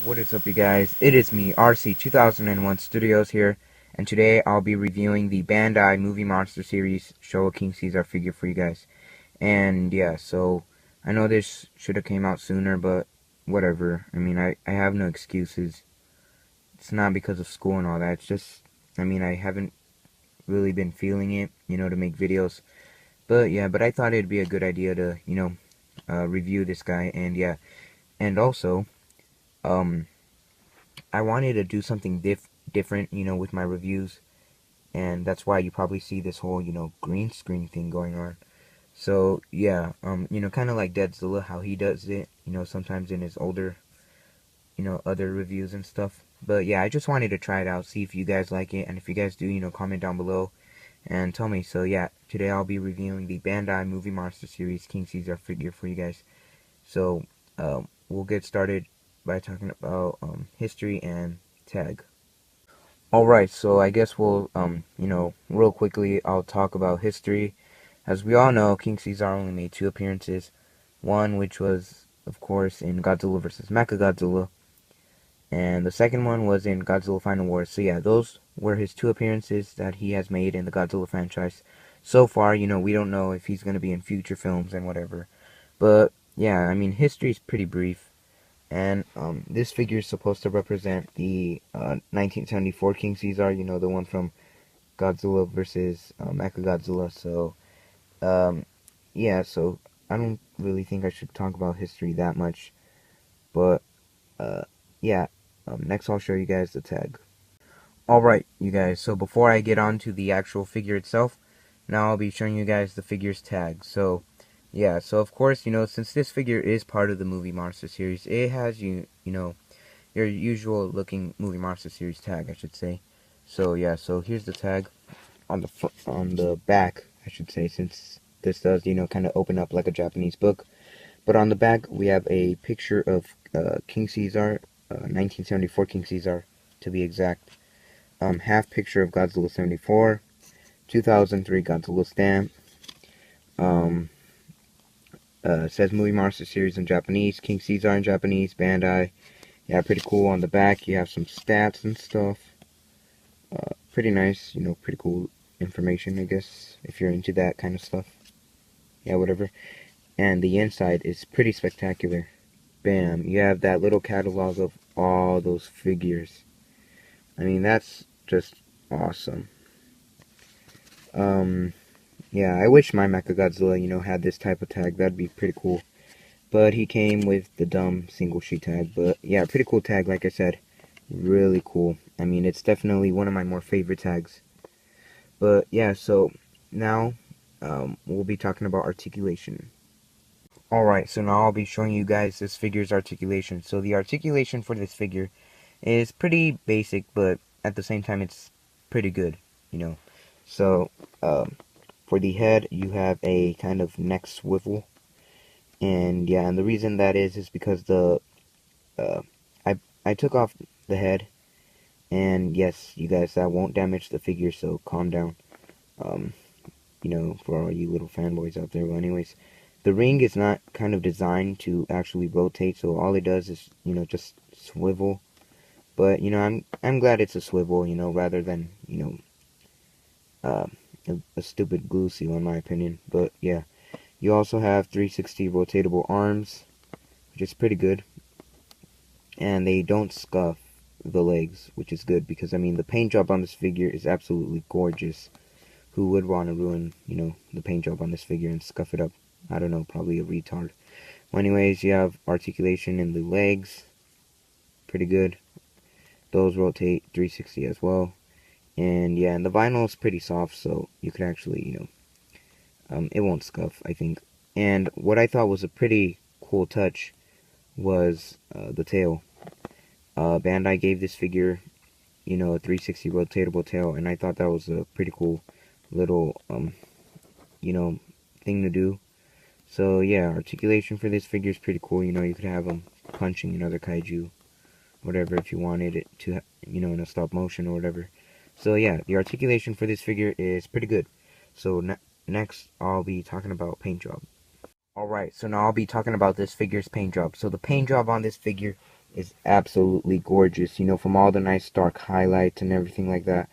What is up, you guys? It is me, RC 2001 Studios here, and today I'll be reviewing the Bandai Movie Monster Series Showa King Caesar figure for you guys. And yeah, so I know this should have came out sooner, but whatever. I mean, I have no excuses. It's not because of school and all that. It's just, I mean, I haven't really been feeling it, to make videos. But yeah, but I thought it'd be a good idea to, review this guy, and yeah. And also, um, I wanted to do something different, with my reviews, and that's why you probably see this whole, green screen thing going on. So yeah, kind of like Deadzilla, how he does it, sometimes in his older, other reviews and stuff. But yeah, I just wanted to try it out, see if you guys like it, and if you guys do, comment down below and tell me. So yeah, today I'll be reviewing the Bandai Movie Monster Series King Caesar figure for you guys. So we'll get started by talking about history and tag. Alright, so I guess we'll, real quickly, I'll talk about history. As we all know, King Caesar only made two appearances. One, which was, of course, in Godzilla vs. Mechagodzilla. And the second one was in Godzilla Final Wars. So yeah, those were his two appearances that he has made in the Godzilla franchise. So far, we don't know if he's going to be in future films and whatever. But, yeah, I mean, history's pretty brief. And this figure is supposed to represent the 1974 King Caesar, the one from Godzilla versus Mechagodzilla. So, yeah, so I don't really think I should talk about history that much. But, uh, yeah, next I'll show you guys the tag. Alright, you guys, so before I get on to the actual figure itself, now I'll be showing you guys the figure's tag. So, yeah, so of course, since this figure is part of the Movie Monster series, it has your usual looking Movie Monster series tag, I should say. So yeah, so here's the tag on the back, I should say, since this does, kind of open up like a Japanese book. But on the back, we have a picture of King Caesar, 1974 King Caesar, to be exact. Half picture of Godzilla 74, 2003 Godzilla stamp. Um, says Movie Monster Series in Japanese, King Caesar in Japanese, Bandai. Yeah, pretty cool. On the back, you have some stats and stuff. Pretty nice, pretty cool information, I guess, if you're into that kind of stuff. Yeah, whatever. And the inside is pretty spectacular. Bam, you have that little catalog of all those figures. I mean, that's just awesome. Yeah, I wish my Mechagodzilla, had this type of tag. That'd be pretty cool. But he came with the dumb single sheet tag. But yeah, pretty cool tag, like I said. Really cool. I mean, it's definitely one of my more favorite tags. But yeah, so now we'll be talking about articulation. Alright, so now I'll be showing you guys this figure's articulation. So the articulation for this figure is pretty basic, but at the same time it's pretty good. So for the head, you have a kind of neck swivel. And yeah, and the reason that is because uh, I took off the head, and yes, you guys, that won't damage the figure, so calm down. Um, for all you little fanboys out there. Well, anyways, the ring is not kind of designed to actually rotate, so all it does is, just swivel. But, I'm glad it's a swivel, rather than, uh, a stupid glue seal, in my opinion. But, yeah. You also have 360 rotatable arms, which is pretty good. And they don't scuff the legs, which is good, because, I mean, the paint job on this figure is absolutely gorgeous. Who would want to ruin, the paint job on this figure and scuff it up? I don't know, probably a retard. Well, anyways, you have articulation in the legs. Pretty good. Those rotate 360 as well. And yeah, and the vinyl is pretty soft, so you could actually, it won't scuff, I think. And what I thought was a pretty cool touch was the tail. Bandai gave this figure, a 360 rotatable tail, and I thought that was a pretty cool little, thing to do. So yeah, articulation for this figure is pretty cool. You could have them punching another kaiju, whatever, if you wanted it to, in a stop motion or whatever. So yeah, the articulation for this figure is pretty good. So next, I'll be talking about paint job. Alright, so now I'll be talking about this figure's paint job. So the paint job on this figure is absolutely gorgeous, you know, from all the nice dark highlights and everything like that.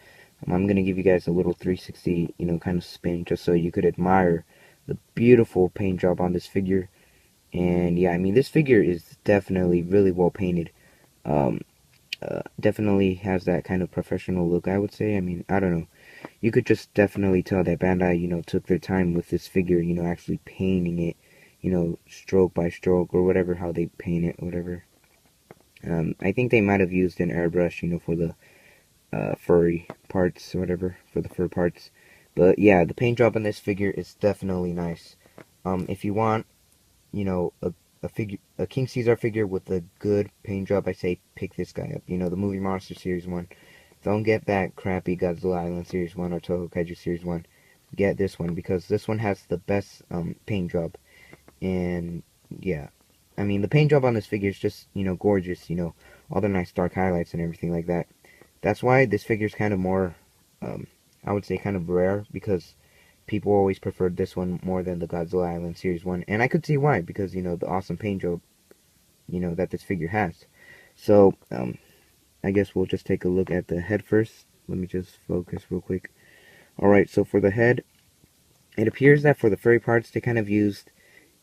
I'm gonna give you guys a little 360, you know, kind of spin just so you could admire the beautiful paint job on this figure. And yeah, I mean, this figure is definitely really well painted. Um, Definitely has that kind of professional look, I would say. I mean, I don't know. You could just definitely tell that Bandai, you know, took their time with this figure, you know, actually painting it, you know, stroke by stroke or whatever, how they paint it, whatever. I think they might have used an airbrush, you know, for the furry parts or whatever, for the fur parts. But yeah, the paint job on this figure is definitely nice. If you want, you know, a King Caesar figure with a good paint job, I say pick this guy up. You know, the Movie Monster Series 1. Don't get that crappy Godzilla Island Series 1 or Toho Kaiju Series 1. Get this one because this one has the best paint job. And yeah, I mean, the paint job on this figure is just, you know, gorgeous. You know, all the nice dark highlights and everything like that. That's why this figure is kind of more, I would say, kind of rare because people always preferred this one more than the Godzilla Island Series 1. And I could see why, because, you know, the awesome paint job, you know, that this figure has. So, I guess we'll just take a look at the head first. Let me just focus real quick. Alright, so for the head, it appears that for the furry parts, they kind of used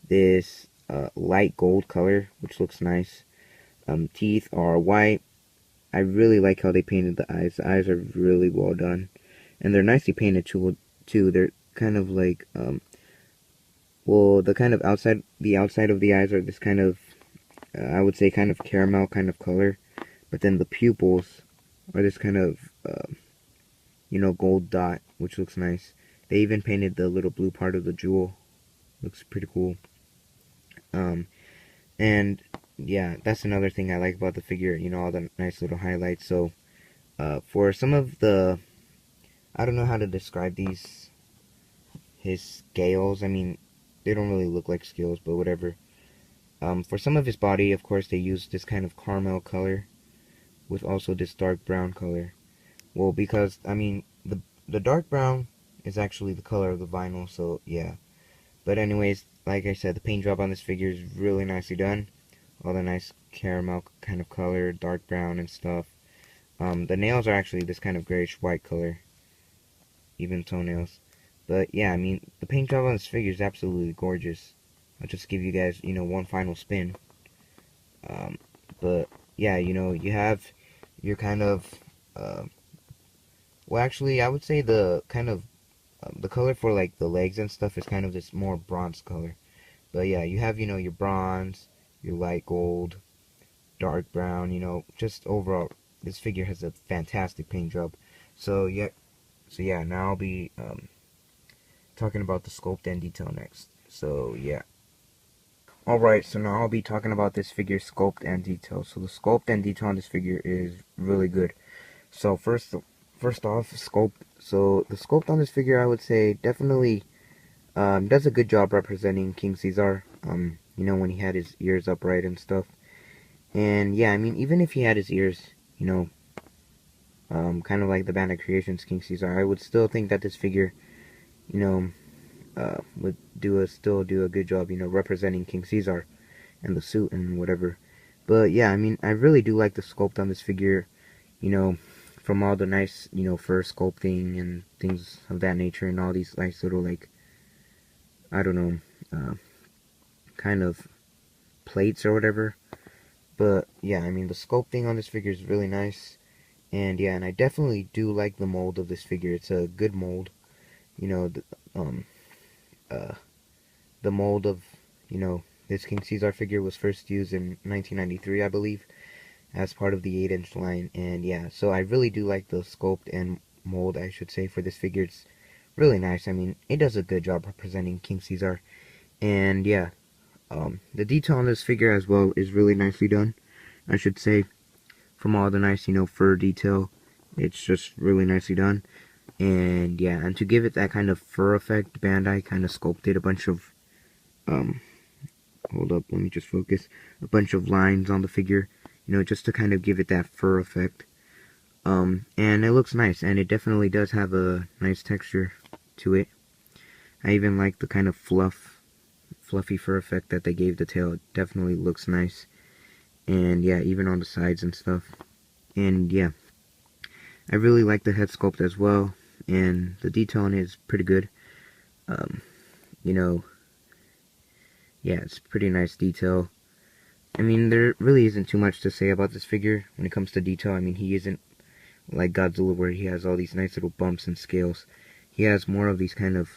this light gold color, which looks nice. Teeth are white. I really like how they painted the eyes. The eyes are really well done. And they're nicely painted too. They're kind of like, well, the kind of the outside of the eyes are this kind of, I would say kind of caramel kind of color. But then the pupils are this kind of, you know, gold dot, which looks nice. They even painted the little blue part of the jewel. Looks pretty cool. And yeah, that's another thing I like about the figure, you know, all the nice little highlights. So, for some of the, I don't know how to describe his scales. I mean, they don't really look like scales, but whatever. For some of his body, of course, they used this kind of caramel color with also this dark brown color. Well, because, I mean, the dark brown is actually the color of the vinyl, so yeah. But anyways, like I said, the paint job on this figure is really nicely done. All the nice caramel kind of color, dark brown and stuff. The nails are actually this kind of grayish white color. Even toenails. But yeah, I mean, the paint job on this figure is absolutely gorgeous. I'll just give you guys, you know, one final spin. But yeah, you know, you have your kind of, well, actually, I would say the kind of, the color for like the legs and stuff is kind of this more bronze color. But yeah, you have, you know, your bronze, your light gold, dark brown, you know, just overall, this figure has a fantastic paint job. So yeah, now I'll be talking about the sculpt and detail next. So yeah. Alright, so now I'll be talking about this figure's sculpt and detail. So the sculpt and detail on this figure is really good. So first off, sculpt. So the sculpt on this figure, I would say, definitely does a good job representing King Caesar. You know, when he had his ears upright and stuff. And yeah, I mean, even if he had his ears, you know, kind of like the Bandai Creations King Caesar, I would still think that this figure, you know, would still do a good job, you know, representing King Caesar and the suit and whatever. But yeah, I mean, I really do like the sculpt on this figure, you know, from all the nice, you know, fur sculpting and things of that nature, and all these nice little, like, I don't know, kind of plates or whatever. But yeah, I mean, the sculpting on this figure is really nice. And yeah, and I definitely do like the mold of this figure. It's a good mold. You know, the mold of, you know, this King Caesar figure was first used in 1993, I believe, as part of the 8-inch line. And yeah, so I really do like the sculpt and mold, I should say, for this figure. It's really nice. I mean, it does a good job representing King Caesar. And yeah, the detail on this figure as well is really nicely done, I should say. From all the nice, you know, fur detail, it's just really nicely done. And yeah, and to give it that kind of fur effect, Bandai kind of sculpted a bunch of, hold up, let me just focus, a bunch of lines on the figure, you know, just to kind of give it that fur effect. And it looks nice, and it definitely does have a nice texture to it. I even like the kind of fluffy fur effect that they gave the tail. It definitely looks nice. and yeah, even on the sides and stuff. And yeah, I really like the head sculpt as well, and the detail on it is pretty good. Um, you know, yeah, it's pretty nice detail. I mean, there really isn't too much to say about this figure when it comes to detail. I mean, he isn't like Godzilla where he has all these nice little bumps and scales. He has more of these kind of,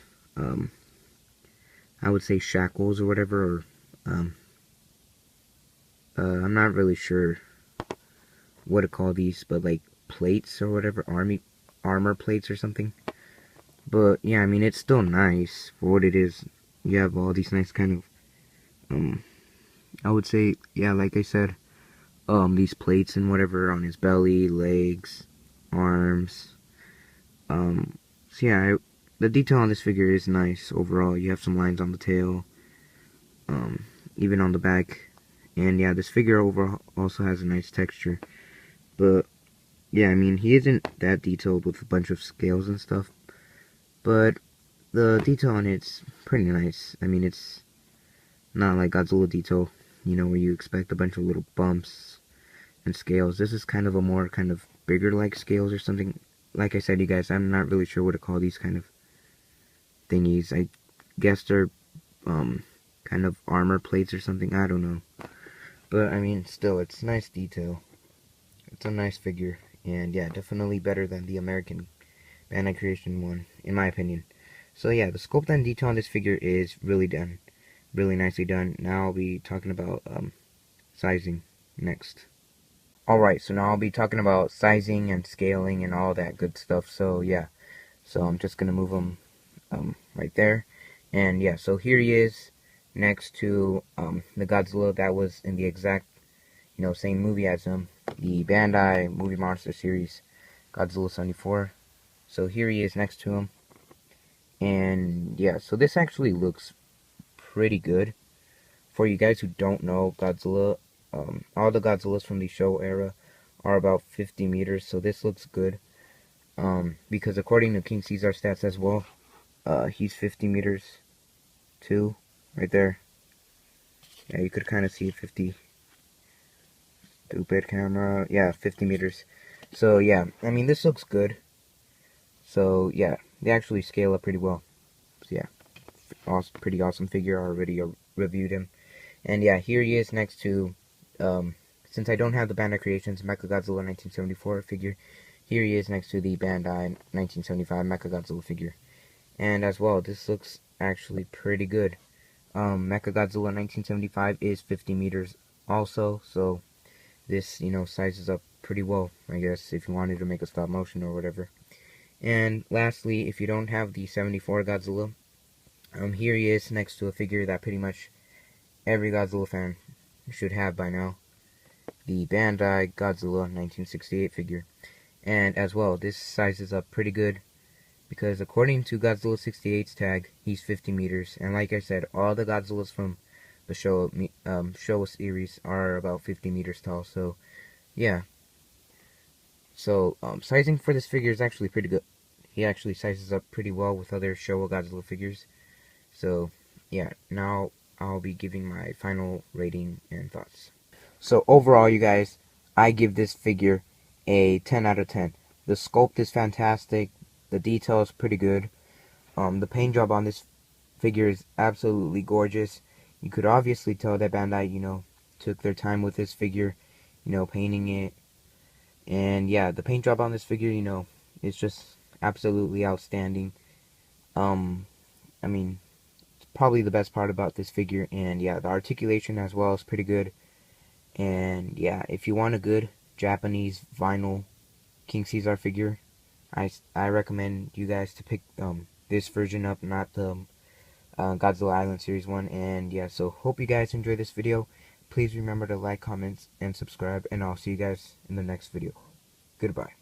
I would say shackles or whatever, or, I'm not really sure what to call these, but like plates or whatever, armor plates or something. But yeah, I mean, it's still nice for what it is. You have all these nice kind of, I would say, yeah, like I said, these plates and whatever on his belly, legs, arms. So yeah, the detail on this figure is nice overall. You have some lines on the tail, even on the back. And yeah, this figure overall also has a nice texture. But yeah, I mean, he isn't that detailed with a bunch of scales and stuff. But the detail on it's pretty nice. I mean, it's not like Godzilla detail, you know, where you expect a bunch of little bumps and scales. This is kind of a more kind of bigger like scales or something. Like I said, you guys, I'm not really sure what to call these kind of thingies. I guess they're kind of armor plates or something. I don't know. But I mean, still, it's nice detail. It's a nice figure, and yeah, definitely better than the American Bandai Creation one, in my opinion. So yeah, the sculpt and detail on this figure is really done, really nicely done. Now I'll be talking about sizing next. Alright, so now I'll be talking about sizing and scaling and all that good stuff. So yeah, so I'm just gonna move him right there, and yeah, so here he is next to the Godzilla that was in the exact, you know, same movie as him, the Bandai Movie Monster Series Godzilla 74. So here he is next to him, and yeah, so this actually looks pretty good. For you guys who don't know, Godzilla, all the Godzillas from the Showa era are about 50 meters, so this looks good. Because according to King Caesar stats as well, he's 50 meters too, right there. Yeah, you could kind of see 50. Stupid camera. Yeah, 50 meters. So yeah, I mean, this looks good. So yeah, they actually scale up pretty well. So yeah, pretty awesome figure. I already reviewed him. And yeah, here he is next to, since I don't have the Bandai Creations Mechagodzilla 1974 figure, here he is next to the Bandai 1975 Mechagodzilla figure. And as well, this looks actually pretty good. Mechagodzilla 1975 is 50 meters also, so this, you know, sizes up pretty well, I guess, if you wanted to make a stop motion or whatever. And lastly, if you don't have the 74 Godzilla, here he is next to a figure that pretty much every Godzilla fan should have by now, the Bandai Godzilla 1968 figure. And as well, this sizes up pretty good, because according to Godzilla 68's tag, he's 50 meters, and like I said, all the Godzillas from the Showa series are about 50 meters tall, so yeah. So, sizing for this figure is actually pretty good. He actually sizes up pretty well with other Showa Godzilla figures. So, yeah, now I'll be giving my final rating and thoughts. So, overall, you guys, I give this figure a 10 out of 10. The sculpt is fantastic. The detail is pretty good. The paint job on this figure is absolutely gorgeous. You could obviously tell that Bandai, you know, took their time with this figure, you know, painting it. And yeah, the paint job on this figure, you know, is just absolutely outstanding. I mean, it's probably the best part about this figure. And yeah, the articulation as well is pretty good. And yeah, if you want a good Japanese vinyl King Caesar figure, I recommend you guys to pick this version up, not the Godzilla Island Series one. And yeah, so hope you guys enjoy this video. Please remember to like, comment, and subscribe, and I'll see you guys in the next video. Goodbye.